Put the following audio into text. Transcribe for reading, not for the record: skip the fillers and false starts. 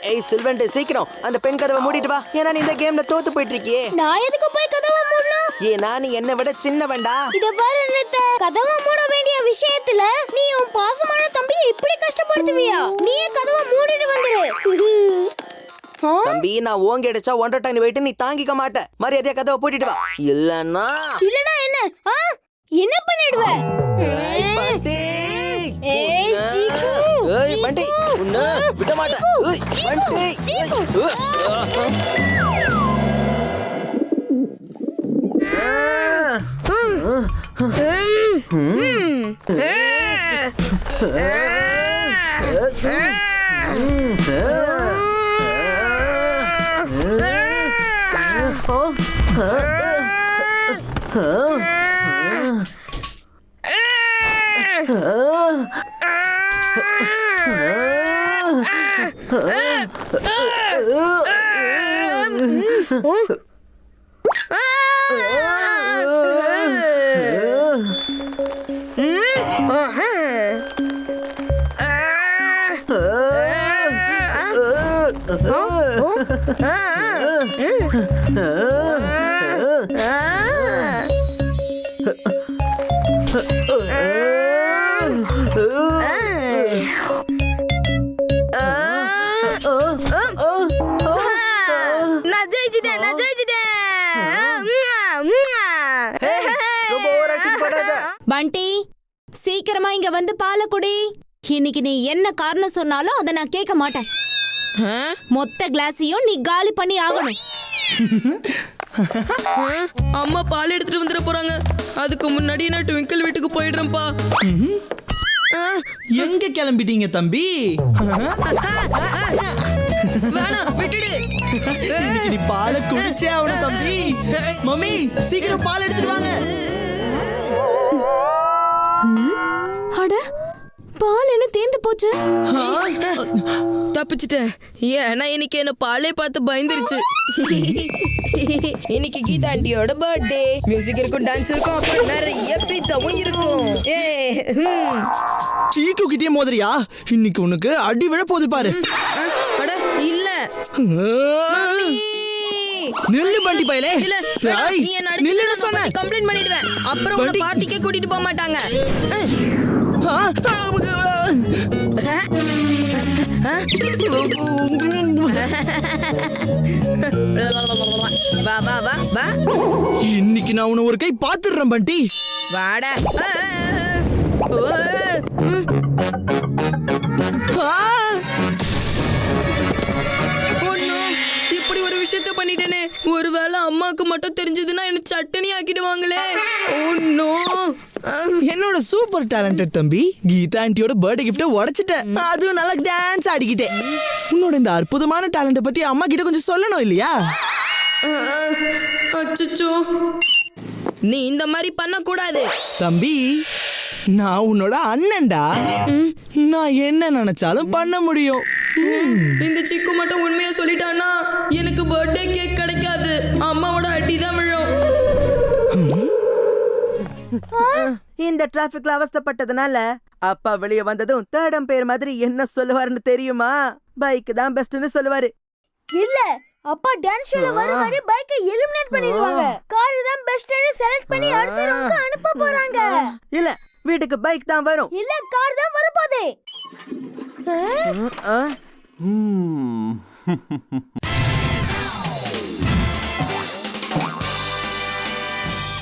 ஏய் சில்வெண்ட், சீக்கிரம் அந்த பெண் கதவை மூடிட்டு வா. ஏன்னா நீ இந்த கேம்ல தோத்து போயிட்டு இருக்கியே. நான் எதுக்கு போய் கதவை மூடணும்? ஏன்னா நீ என்னை விட சின்னவன்டா. இத பாரு நித்த, கதவை மூட வேண்டிய விஷயத்துல நீ உன் பாசமான தம்பியை இப்படி கஷ்டப்படுத்துவியா? நீயே கதவை மூடிட்டு வந்துரு. தம்பி, நான் ஓங்கி அடிச்சா 1.5 டன் வெயிட் நீ தாங்கிக்க மாட்ட. மரியாதையா கதவை பூட்டிட்டு வா. இல்லன்னா என்ன என்ன பண்ணிடுவ? பண்டி, ஏய் சீக்கு, ஏய் பண்டி, உன்னை விட மாட்டேன். ஏய் பண்டி, பண்டி, சீக்கிரமா இங்க வந்து பாலை குடி. இன்னைக்கு நீ என்ன காரணம் சொன்னாலும் அதை நான் கேட்க மாட்டேன். மொத்த கிளாஸையும் நீ காலி பண்ணி ஆகணும். அம்மா பால் எடுத்துட்டு வந்துட போறாங்க. அதுக்கு முன்னாடி நான் ட்விங்கிள் வீட்டுக்கு போயிடுறேன்ப்பா. எங்க கிளம்பிட்டீங்க தம்பி? வேணாம், விட்டுடு. இன்னைக்கு நீ பாலை குடிச்சே ஆகணும் தம்பி. மம்மி, சீக்கிரம் பால் எடுத்துட்டு வாங்க. அட, பால் என்ன தேந்து போச்சு? தப்பிச்சிட்டேன். ஏன்னா இன்னைக்கு என்ன பாலே பார்த்து பயந்துருச்சு. இன்னைக்கு கீதா ஆண்டியோட பர்த்டே. மியூசிக் இருக்கும், டான்ஸ் இருக்கும், அப்புறம் நிறைய பீட்சாவும் இருக்கும். சீக்கு கிட்டே மோதிரியா? இன்னைக்கு உனக்கு அடி விழ போகுது பாரு. அட இல்ல, நெல்லு பண்டி பயலே. இல்ல நீ என்ன நில்லுன்னு சொன்ன. கம்ப்ளைண்ட் பண்ணிடுவேன். அப்புறம் உன்னை பார்ட்டிக்கே கூட்டிட்டு போக மாட்டாங்க. வா வா வா வா. இன்னைக்கு நான் உன்னை ஒரு கை பாத்துடுறேன் பண்டி. வாடா. இப்படி ஒரு விஷயத்த பண்ணிட்டேனே. ஒருவேளை அம்மாக்கு மட்டும் தெரிஞ்சதுன்னா என்ன சட்டனி ஆக்கிடுவாங்களே. என்னோட சூப்பர் டேலண்டட் தம்பி கீதா ஆண்டியோட பர்த்டே கிஃப்ட உடைச்சிட்டேன். அதுவும் நல்லா டான்ஸ் ஆடிக்கிட்டேன். உன்னோட இந்த அற்புதமான டேலண்ட பத்தி அம்மா கிட்ட கொஞ்சம் சொல்லணும் இல்லையா? அச்சச்சோ, நீ இந்த மாதிரி பண்ண கூடாது தம்பி. நான் உன்னோட அண்ணன்டா. நான் என்ன நினைச்சாலும் பண்ண முடியும். இந்த சிக்கு மட்டும் உண்மையா சொல்லிட்டான்னா எனக்கு பர்த்டே கேக் கிடைக்காது. அம்மாவோட அடிதான் விழும். இந்த டிராபிக்ல அவஸ்தைப்பட்டதுனால அப்பா வெளியே வந்ததும் தேடம் பேர் மாதிரி என்ன சொல்லுவாருன்னு தெரியுமா? பைக் தான் பெஸ்ட்னு சொல்லுவாரு. இல்ல, அப்பா டான்ஸ் ஷோல வர மாதிரி பைக்கை எலிமினேட் பண்ணிடுவாங்க. கார் தான் பெஸ்ட்னு செலக்ட் பண்ணி அடுத்த ரவுண்டுக்கு அனுப்ப போறாங்க. இல்ல, வீட்டுக்கு பைக் தான் வரும். இல்ல, கார் தான் வரப்போகுது.